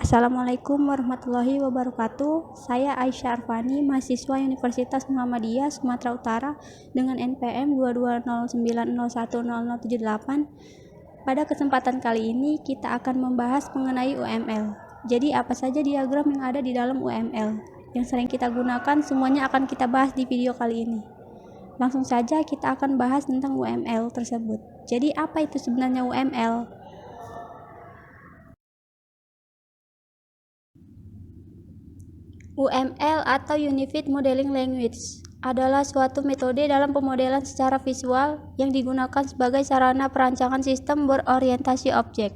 Assalamualaikum warahmatullahi wabarakatuh. Saya Aisyah Arfani, mahasiswa Universitas Muhammadiyah Sumatera Utara dengan NPM 22090100078. Pada kesempatan kali ini kita akan membahas mengenai UML. Jadi apa saja diagram yang ada di dalam UML? Yang sering kita gunakan semuanya akan kita bahas di video kali ini. Langsung saja kita akan bahas tentang UML tersebut. Jadi apa itu sebenarnya UML? UML atau Unified Modeling Language adalah suatu metode dalam pemodelan secara visual yang digunakan sebagai sarana perancangan sistem berorientasi objek.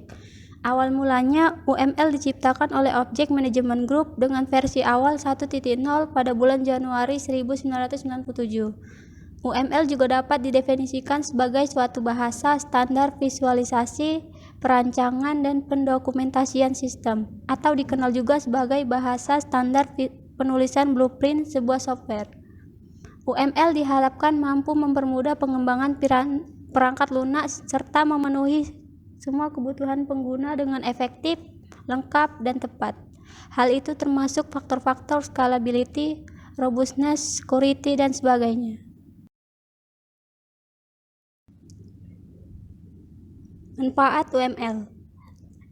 Awal mulanya, UML diciptakan oleh Object Management Group dengan versi awal 1.0 pada bulan Januari 1997. UML juga dapat didefinisikan sebagai suatu bahasa standar visualisasi, perancangan, dan pendokumentasian sistem, atau dikenal juga sebagai bahasa standar penulisan blueprint sebuah software. UML diharapkan mampu mempermudah pengembangan perangkat lunak serta memenuhi semua kebutuhan pengguna dengan efektif, lengkap, dan tepat. Hal itu termasuk faktor-faktor scalability, robustness, security, dan sebagainya. Manfaat UML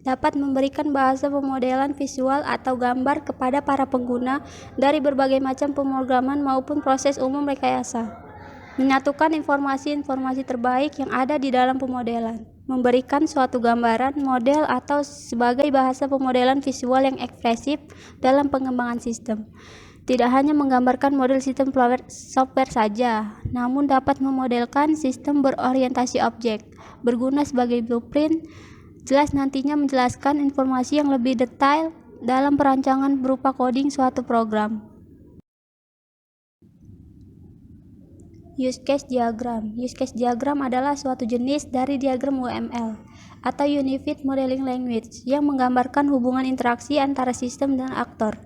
dapat memberikan bahasa pemodelan visual atau gambar kepada para pengguna dari berbagai macam pemrograman maupun proses umum rekayasa, menyatukan informasi-informasi terbaik yang ada di dalam pemodelan, memberikan suatu gambaran, model, atau sebagai bahasa pemodelan visual yang ekspresif dalam pengembangan sistem. Tidak hanya menggambarkan model sistem software saja, namun dapat memodelkan sistem berorientasi objek, berguna sebagai blueprint, jelas nantinya menjelaskan informasi yang lebih detail dalam perancangan berupa coding suatu program. Use case diagram. Use case diagram adalah suatu jenis dari diagram UML atau Unified Modeling Language yang menggambarkan hubungan interaksi antara sistem dan aktor.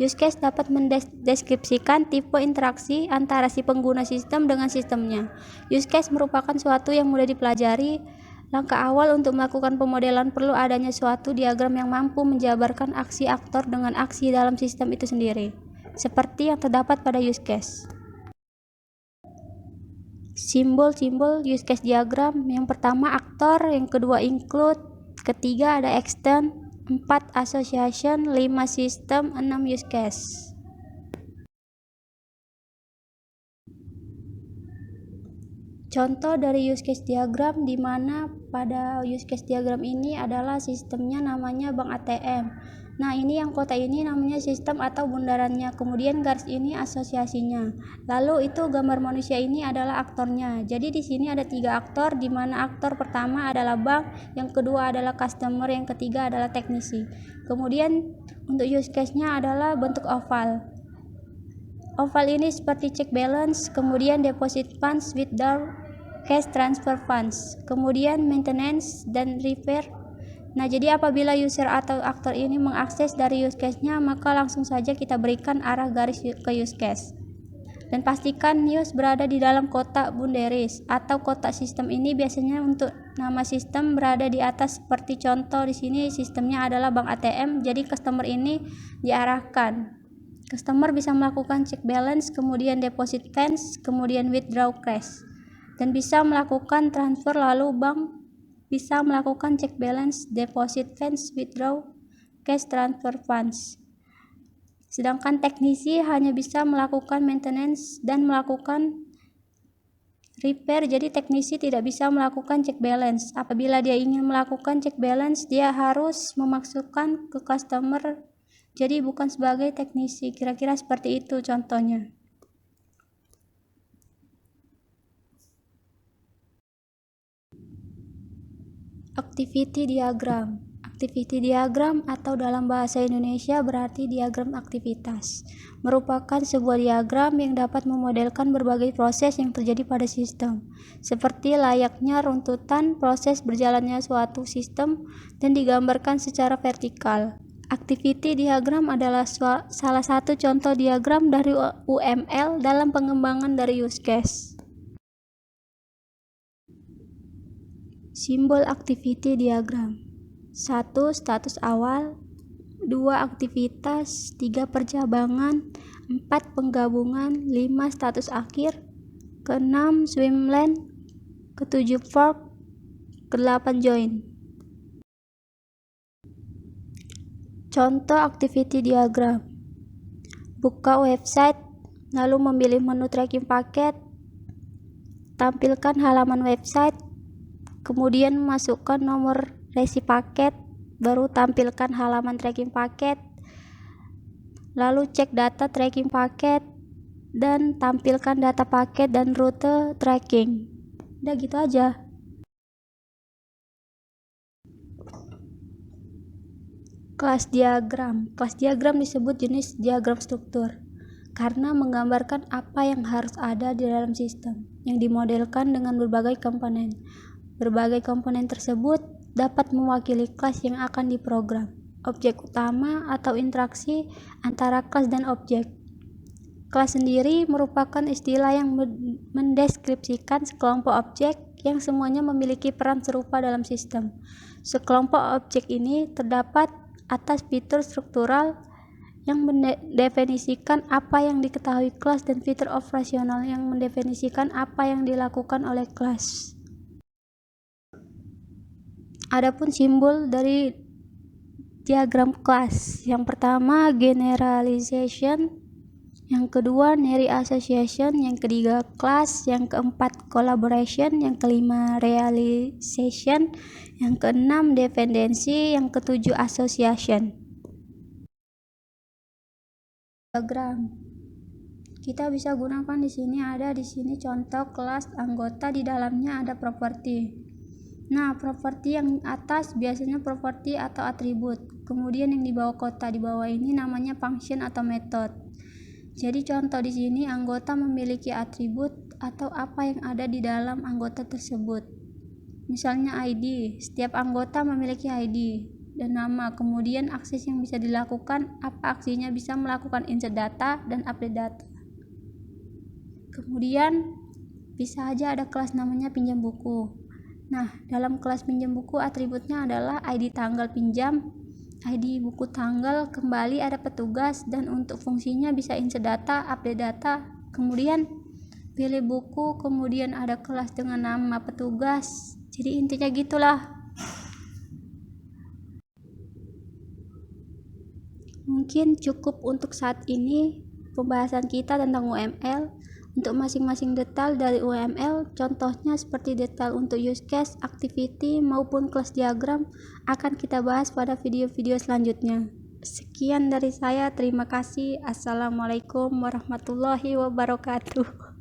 Use case dapat mendeskripsikan tipe interaksi antara si pengguna sistem dengan sistemnya. Use case merupakan suatu yang mudah dipelajari. Langkah awal untuk melakukan pemodelan perlu adanya suatu diagram yang mampu menjabarkan aksi aktor dengan aksi dalam sistem itu sendiri, seperti yang terdapat pada use case. Simbol-simbol use case diagram: yang pertama aktor, yang kedua include, ketiga ada extend, 4 association, 5 system, 6 use case. Contoh dari use case diagram di mana pada use case diagram ini adalah sistemnya namanya bank ATM. Nah, ini yang kota ini namanya sistem atau bundarannya, kemudian garis ini asosiasinya. Lalu itu gambar manusia ini adalah aktornya. Jadi di sini ada 3 aktor, di mana aktor pertama adalah bank, yang kedua adalah customer, yang ketiga adalah teknisi. Kemudian untuk use case-nya adalah bentuk oval. Oval ini seperti check balance, kemudian deposit funds, withdraw, cash transfer funds, kemudian maintenance dan repair. Nah, jadi apabila user atau aktor ini mengakses dari use case-nya, maka langsung saja kita berikan arah garis ke use case. Dan pastikan use berada di dalam kotak bunderis atau kotak sistem ini biasanya untuk nama sistem berada di atas, seperti contoh di sini sistemnya adalah bank ATM, jadi customer ini diarahkan. Customer bisa melakukan check balance, kemudian deposit funds, kemudian withdraw cash, dan bisa melakukan transfer, lalu bank bisa melakukan check balance, deposit funds, withdraw cash, transfer funds. Sedangkan teknisi hanya bisa melakukan maintenance dan melakukan repair, jadi teknisi tidak bisa melakukan check balance. Apabila dia ingin melakukan check balance, dia harus memasukkan ke customer, jadi bukan sebagai teknisi. Kira-kira seperti itu contohnya. Activity diagram. Activity diagram atau dalam bahasa Indonesia berarti diagram aktivitas, merupakan sebuah diagram yang dapat memodelkan berbagai proses yang terjadi pada sistem, seperti layaknya runtutan proses berjalannya suatu sistem dan digambarkan secara vertikal. Activity diagram adalah salah satu contoh diagram dari UML dalam pengembangan dari use case. Simbol activity diagram. 1. Status awal, 2. Aktivitas, 3. Percabangan, 4. Penggabungan, 5. Status akhir, ke-6 swim lane, ke-7 fork, ke-8 join. Contoh activity diagram. Buka website, lalu memilih menu tracking paket, tampilkan halaman website, kemudian masukkan nomor resi paket, baru tampilkan halaman tracking paket, lalu cek data tracking paket, dan tampilkan data paket dan rute tracking. Udah gitu aja. Kelas diagram. Kelas diagram disebut jenis diagram struktur karena menggambarkan apa yang harus ada di dalam sistem yang dimodelkan dengan berbagai komponen. Berbagai komponen tersebut dapat mewakili kelas yang akan diprogram, objek utama atau interaksi antara kelas dan objek. Kelas sendiri merupakan istilah yang mendeskripsikan sekelompok objek yang semuanya memiliki peran serupa dalam sistem. Sekelompok objek ini terdapat atas fitur struktural yang mendefinisikan apa yang diketahui kelas dan fitur operasional yang mendefinisikan apa yang dilakukan oleh kelas. Adapun simbol dari diagram kelas, yang pertama generalization, yang kedua Naive association, yang ketiga class, yang keempat collaboration, yang kelima realization, yang keenam dependency, yang ketujuh association. Diagram kita bisa gunakan di sini contoh kelas anggota, di dalamnya ada properti. Nah, properti yang atas biasanya properti atau atribut. Kemudian yang di bawah kotak di bawah ini namanya function atau method. Jadi contoh di sini anggota memiliki atribut atau apa yang ada di dalam anggota tersebut. Misalnya ID, setiap anggota memiliki ID dan nama. Kemudian akses yang bisa dilakukan, apa aksinya, bisa melakukan insert data dan update data. Kemudian bisa aja ada kelas namanya pinjam buku. Nah, dalam kelas pinjam buku atributnya adalah ID tanggal pinjam, ID buku tanggal, kembali ada petugas, dan untuk fungsinya bisa insert data, update data, kemudian pilih buku, kemudian ada kelas dengan nama petugas. Jadi intinya gitulah. Mungkin cukup untuk saat ini pembahasan kita tentang UML. Untuk masing-masing detail dari UML, contohnya seperti detail untuk use case, activity, maupun kelas diagram akan kita bahas pada video-video selanjutnya. Sekian dari saya, terima kasih. Assalamualaikum warahmatullahi wabarakatuh.